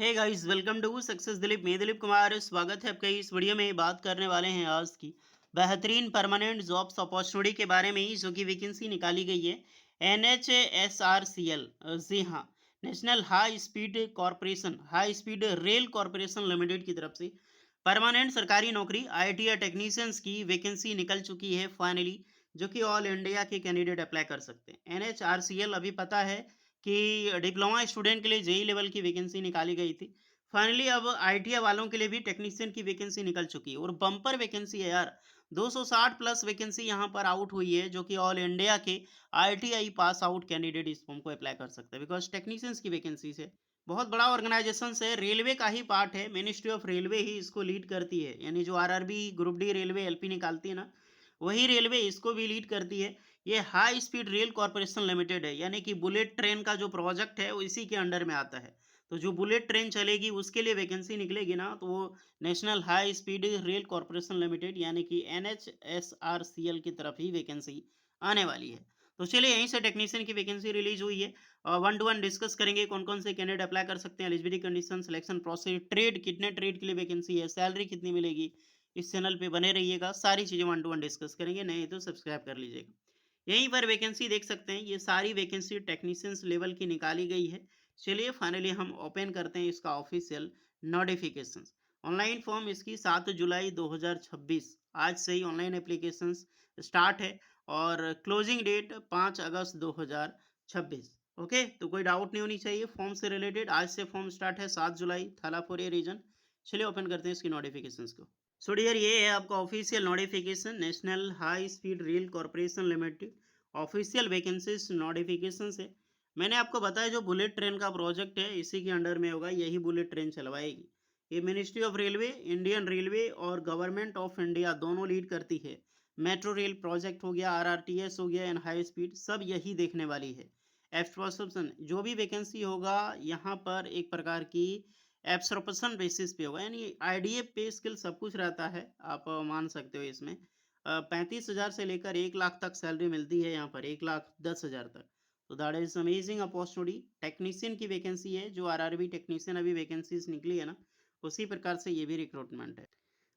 Hey guys, welcome to success Dilip. मैं दिलीप कुमार, स्वागत है आपका। इस वीडियो में बात करने वाले हैं आज की बेहतरीन परमानेंट जॉब्स अपॉर्चुनिटी के बारे में ही, जो कि वैकेंसी निकाली गई है NHSRCL। जी हाँ, national high speed corporation, high speed rail corporation limited की तरफ से परमानेंट सरकारी नौकरी ITI टेक्नीशियंस की वैकेंसी निकल चुकी है फाइनली, जो कि ऑल इंडिया के कैंडिडेट अप्लाई कर सकते हैं। NHRCL अभी पता है कि डिप्लोमा स्टूडेंट के लिए जेई लेवल की वैकेंसी निकाली गई थी। फाइनली अब आईटीआई वालों के लिए भी टेक्नीशियन की वैकेंसी निकल चुकी है और बम्पर वैकेंसी है यार। 260 प्लस वैकेंसी यहाँ पर आउट हुई है, जो कि ऑल इंडिया के आईटीआई पास आउट कैंडिडेट इस फॉर्म को अप्लाई कर सकते हैं, बिकॉज टेक्नीशियंस की वैकेंसी है। बहुत बड़ा ऑर्गेनाइजेशन है, रेलवे का ही पार्ट है, मिनिस्ट्री ऑफ रेलवे ही इसको लीड करती है, यानी जो RRB group D railway LP निकालती है ना, वही रेलवे इसको भी लीड करती है। ये high speed rail corporation limited है, यानी कि बुलेट ट्रेन का जो प्रोजेक्ट है वो इसी के अंडर में आता है। तो जो बुलेट ट्रेन चलेगी उसके लिए वैकेंसी निकलेगी ना, तो वो national high speed rail corporation limited यानी कि NHSRCL की तरफ ही वैकेंसी आने वाली है। तो चलिए, यहीं से टेक्नीशियन की वैकेंसी रिलीज हुई है और वन टू वन डिस्कस करेंगे कौन कौन से कैंडिडेट अप्लाई कर सकते हैं, eligibility condition, selection process, trade कितने ट्रेड के लिए वैकेंसी है, सैलरी कितनी मिलेगी। इस चैनल पे बने रहिएगा, सारी चीजें वन टू वन डिस्कस करेंगे, नहीं तो सब्सक्राइब कर लीजिएगा। यहीं पर वैकेंसी देख सकते हैं, ये सारी वैकेंसी टेक्नीशियंस लेवल की निकाली गई है। चलिए फाइनली हम ओपन करते हैं इसका ऑफिशियल नोटिफिकेशन। ऑनलाइन फॉर्म इसकी 7 जुलाई 2026, आज से ही ऑनलाइन एप्लीकेशन स्टार्ट है और क्लोजिंग डेट 5 अगस्त 2026। ओके, तो कोई डाउट नहीं होनी चाहिए फॉर्म से रिलेटेड। आज से फॉर्म स्टार्ट है 7 जुलाई, थाला फॉर ए रीजन। चलिए ओपन करते हैं इसकी नोटिफिकेशंस को। सो डियर, ये है आपका official notification, national high speed rail corporation limited official vacancies notification है। मैंने आपको बताया जो बुलेट ट्रेन का प्रोजेक्ट है इसी के अंडर में होगा, यही बुलेट ट्रेन चलवाएगी। ये ministry of railway, Indian railway और गवर्नमेंट ऑफ इंडिया दोनों लीड करती है। मेट्रो रेल प्रोजेक्ट हो गया, RRTS हो गया एंड हाई स्पीड, सब यही देखने वाली है। एब्सॉर्प्शन जो भी वैकेंसी होगा यहाँ पर एक प्रकार की एब्सॉर्प्शन बेसिस पे होगा, यानी आईडीए पे स्किल सब कुछ रहता है, आप मान सकते हो इसमें। 35,000 से लेकर 1 लाख तक सैलरी मिलती है यहाँ पर, 1,10,000 तक। तो that is amazing opportunity. Technician की वैकेंसी है, जो आरआरबी टेक्नीशियन अभी वैकेंसीज निकली है ना, उसी प्रकार से ये भी रिक्रूटमेंट है।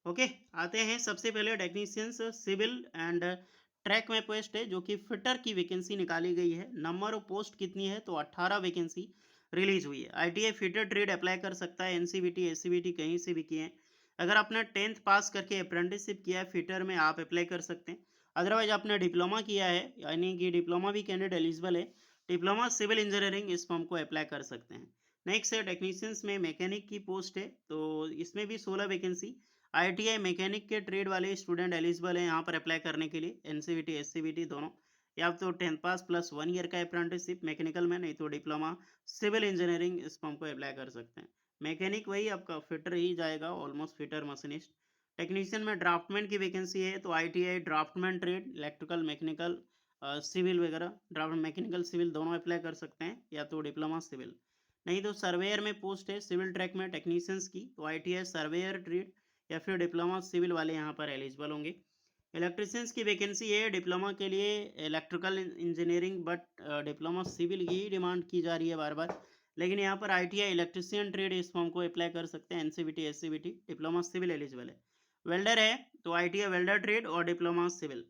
ओके, आते हैं सबसे पहले टेक्नीशियंस सिविल एंड ट्रैक में पोस्ट है, जो कि फिटर की वैकेंसी निकाली गई है। नंबर ऑफ पोस्ट कितनी है, तो 18 वैकेंसी रिलीज हुई है। आईटीआई फिटर ट्रेड अप्लाई कर सकता है, एनसीवीटी एससीवीटी कहीं से भी किए हैं। अगर आपने 10th पास करके अप्रेंटिसशिप किया है फिटर में, आप अप्लाई कर सकते हैं। अदरवाइज आपने डिप्लोमा किया है, यानी कि डिप्लोमा भी कैंडिडेट एलिजिबल है। डिप्लोमा सिविल इंजीनियरिंग इस फॉर्म को अप्लाई कर सकते हैं। नेक्स्ट है टेक्नीशियंस में मैकेनिक की पोस्ट है, तो इसमें भी 16 वैकेंसी। आईटीआई मैकेनिक के ट्रेड वाले स्टूडेंट एलिजिबल हैं यहाँ पर अप्लाई करने के लिए, एनसीवीटी एससीवीटी दोनों, या तो 10th पास प्लस 1 ईयर का अप्रेंटिसशिप मैकेनिकल में, नहीं तो डिप्लोमा सिविल इंजीनियरिंग इस फॉर्म को अप्लाई कर सकते हैं। मैकेनिक वही आपका फिटर ही जाएगा, ऑलमोस्ट फिटर मशीनिस्ट। टेक्नीशियन में ड्राफ्टमैन की वैकेंसी है, तो ITI draftman trade, electrical mechanical civil वगैरह, ड्राफ्ट मैकेनिकल सिविल दोनों अप्लाई कर सकते हैं, या तो डिप्लोमा सिविल। नहीं तो सर्वेयर में पोस्ट है सिविल ट्रैक में टेक्नीशियंस की, तो आईटीआई सर्वेयर ट्रेड या फिर डिप्लोमा सिविल वाले यहाँ पर एलिजिबल होंगे। इलेक्ट्रिशियंस की वैकेंसी है डिप्लोमा के लिए electrical engineering, but diploma civil की डिमांड की जा रही है बार बार। लेकिन यहाँ पर आईटीआई इलेक्ट्रिशियन ट्रेड इस फॉर्म को अप्लाई कर सकते हैं, NCVT SCVT, diploma civil eligible है। वेल्डर है, तो आईटीआई वेल्डर ट्रेड और डिप्लोमा सिविल।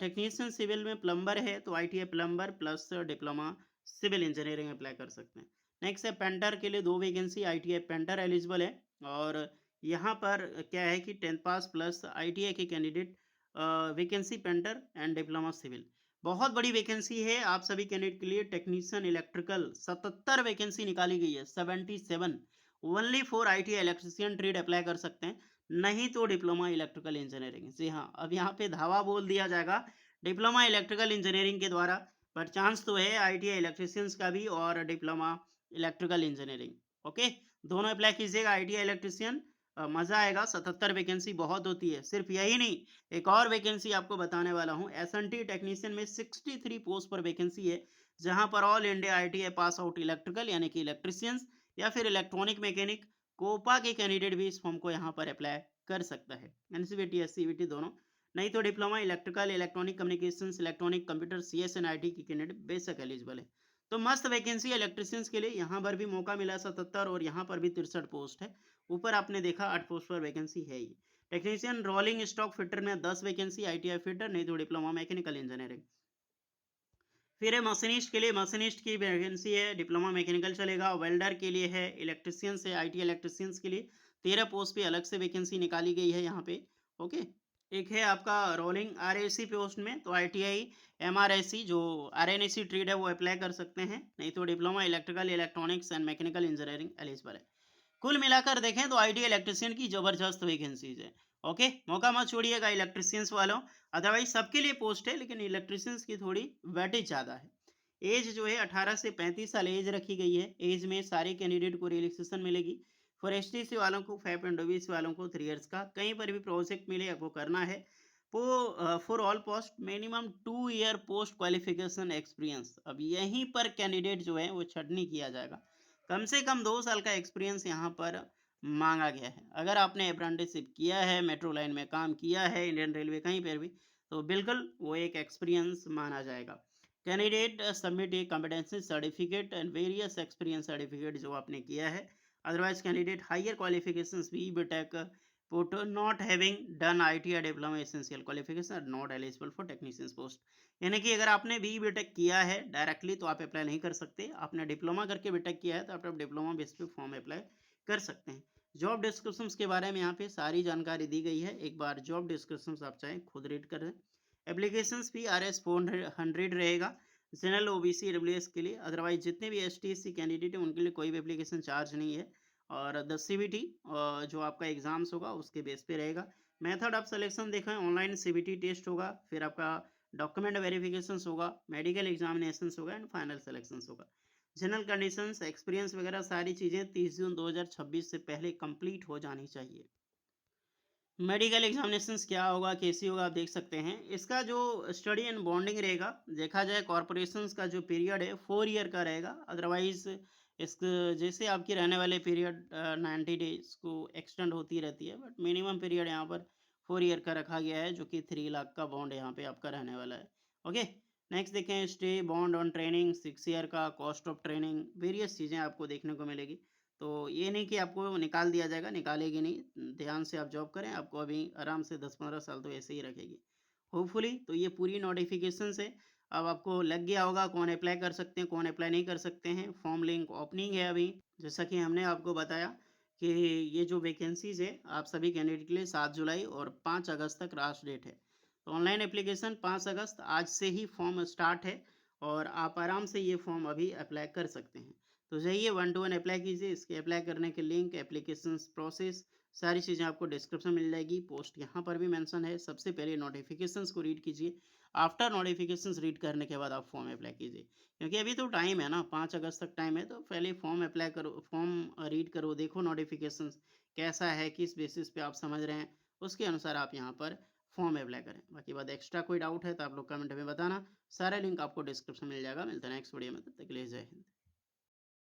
टेक्नीशियन सिविल में प्लम्बर है, तो ITI plumber plus diploma civil engineering apply कर सकते हैं। नेक्स्ट है पेंटर के लिए 2 वैकेंसी, आईटीआई पेंटर एलिजिबल है। और यहाँ पर क्या है कि 10th पास प्लस आईटीआई के candidate, vacancy painter and diploma civil. बहुत बड़ी वैकेंसी है आप सभी कैंडिडेट के लिए। टेक्नीशियन इलेक्ट्रिकल 77 वैकेंसी निकाली गई है, 77 only for ITI electrician trade apply कर सकते हैं, नहीं तो डिप्लोमा इलेक्ट्रिकल इंजीनियरिंग। जी हाँ, अब यहाँ पे धावा बोल दिया जाएगा डिप्लोमा इलेक्ट्रिकल इंजीनियरिंग के द्वारा, बट चांस तो है आईटीआई इलेक्ट्रिशियंस का भी और डिप्लोमा इलेक्ट्रिकल इंजीनियरिंग। ओके, दोनों अप्लाई कीजिएगा आईटीआई इलेक्ट्रिशियन, मजा आएगा। 77 वैकेंसी बहुत होती है। सिर्फ यही नहीं, एक और वैकेंसी आपको बताने वाला हूँ। एसएनटी टेक्नीशियन में 63 पोस्ट पर वैकेंसी है, जहां पर all India ITI pass out electrical यानी कि इलेक्ट्रिशियंस या फिर इलेक्ट्रॉनिक मैकेनिक, कोपा के कैंडिडेट भी इस फॉर्म को यहाँ पर अप्लाई कर सकता है, एनसीवीटी एससीवीटी दोनों। नहीं तो diploma electrical, electronic communication, electronic computer, CS and IT की कैंडिडेट बेशक एलिजिबल है। तो मस्त वैकेंसी है इलेक्ट्रिशियंस के लिए, यहाँ पर भी मौका मिला 77 और यहाँ पर भी 63 पोस्ट है। ऊपर आपने देखा 8 पोस्ट पर वैकेंसी है ही। टेक्नीशियन रोलिंग स्टॉक फिटर में 10 वैकेंसी, आईटीआई फिटर नहीं तो डिप्लोमा मैकेनिकल इंजीनियरिंग। फिर है मशीनिस्ट के लिए, मशीनिस्ट की वैकेंसी है, डिप्लोमा मैकेनिकल चलेगा। वेल्डर के लिए है, इलेक्ट्रिशियन से आईटी इलेक्ट्रिशियंस के लिए 13 पोस्ट पे अलग से वैकेंसी निकाली गई है यहाँ पे। ओके। एक है आपका रोलिंग आरएसी पोस्ट में, तो आईटीआई एमआरएससी जो आरएनएसी ट्रेड है वो अप्लाई कर सकते हैं, नहीं तो diploma electrical electronics and mechanical engineering eligible है। कुल मिलाकर देखें तो आईटी इलेक्ट्रिशियन की जबरदस्त वैकेंसीज है। ओके, मौका मत छोड़िएगा इलेक्ट्रिशियंस वालों। अदरवाइज सबके लिए पोस्ट है, लेकिन इलेक्ट्रिशियंस की थोड़ी वेटेज ज़्यादा है। एज जो है 18 से 35 साल एज रखी गई है। एज में सारे कैंडिडेट को रिलैक्सेशन मिलेगी। फॉर एसटीसी वालों को 5 एंड ओबीसी वालों को 3 इयर्स का, कहीं पर भी प्रोजेक्ट मिले आपको करना है। For all post minimum 2 year post qualification experience. अब यहीं पर कैंडिडेट जो है वो छटनी किया जाएगा। कम से कम 2 साल का एक्सपीरियंस यहाँ पर मांगा गया है। अगर आपने अप्रेंटिसशिप किया है, मेट्रो लाइन में काम किया है, इंडियन रेलवे कहीं पर भी, तो बिल्कुल वो एक एक्सपीरियंस माना जाएगा। Candidate submit a competency certificate and various experience certificate जो आपने किया है। Otherwise candidate higher qualifications B BTech but not having done ITI diploma essential qualification are not eligible for technicians post. यानी कि अगर आपने बी बीटेक किया है डायरेक्टली तो आप अप्लाई नहीं कर सकते। आपने डिप्लोमा करके बीटेक किया है तो आप डिप्लोमा बेस पे फॉर्म अप्लाई कर सकते हैं। जॉब डिस्क्रिप्शंस के बारे में यहाँ पे सारी जानकारी दी गई है। एक बार जॉब डिस्क्रिप्शंस आप चाहें खुद रीड कर लें। एप्लीकेशंस भी RS 400 रहेगा जनरल ओबीसी ईडब्ल्यूएस के लिए। अदरवाइज जितने भी एस टी कैंडिडेट हैं उनके लिए कोई भी एप्लीकेशन चार्ज नहीं है। और 10 CBT जो आपका एग्जाम्स होगा उसके बेस पे रहेगा। मेथड ऑफ सिलेक्शन देखें, ऑनलाइन CBT टेस्ट होगा, फिर आपका डॉक्यूमेंट वेरिफिकेशन होगा, मेडिकल एग्जामिनेशन होगा एंड फाइनल सिलेक्शन होगा। जनरल कंडीशंस एक्सपीरियंस वगैरह सारी चीज़ें 30 जून 2026 से पहले कंप्लीट हो जानी चाहिए। मेडिकल एग्जामिनेशंस क्या होगा, कैसी होगा, आप देख सकते हैं। इसका जो स्टडी एंड बॉन्डिंग रहेगा, देखा जाए कॉर्पोरेशंस का जो पीरियड है 4 ईयर का रहेगा। अदरवाइज इस जैसे आपकी रहने वाले पीरियड 90 डेज को एक्सटेंड होती रहती है, बट मिनिमम पीरियड यहाँ पर 4 ईयर का रखा गया है, जो कि 3 लाख का बॉन्ड यहाँ पे आपका रहने वाला है। ओके। नेक्स्ट देखें, stay bond on training 6 year का, कॉस्ट ऑफ ट्रेनिंग, वेरियस चीज़ें आपको देखने को मिलेगी। तो ये नहीं कि आपको निकाल दिया जाएगा, निकालेगी नहीं, ध्यान से आप जॉब करें, आपको अभी आराम से 10-15 साल तो ऐसे ही रखेगी होपफुली। तो ये पूरी नोटिफिकेशन से अब आपको लग गया होगा कौन अप्लाई कर सकते हैं, कौन अप्लाई नहीं कर सकते हैं। फॉर्म लिंक ओपनिंग है अभी, जैसा कि हमने आपको बताया कि ये जो वैकेंसीज है आप सभी कैंडिडेट के लिए 7 जुलाई और 5 अगस्त तक लास्ट डेट है। तो ऑनलाइन एप्लीकेशन 5 अगस्त आज से ही फॉर्म स्टार्ट है, और आप आराम से ये फॉर्म अभी अप्लाई कर सकते हैं। तो जाइए 1 टू 1 अप्लाई कीजिए। इसके अप्लाई करने के लिंक, एप्लीकेशन प्रोसेस, सारी चीज़ें आपको डिस्क्रिप्शन मिल जाएगी। पोस्ट यहाँ पर भी मेंशन है। सबसे पहले नोटिफिकेशंस को रीड कीजिए। आफ्टर नोटिफिकेशंस रीड करने के बाद आप फॉर्म अप्लाई कीजिए, क्योंकि अभी तो टाइम है ना, 5 अगस्त तक टाइम है। तो पहले फॉर्म अप्लाई करो, फॉर्म रीड करो, देखो नोटिफिकेशंस कैसा है, किस बेसिस पे आप समझ रहे हैं, उसके अनुसार आप यहाँ पर फॉर्म अप्लाई करें। बाकी बात एक्स्ट्रा कोई डाउट है तो आप लोग कमेंट में बताना। सारा लिंक आपको डिस्क्रिप्शन मिल जाएगा। मिलता है नेक्स्ट वीडियो में, तब तक के लिए जय हिंद।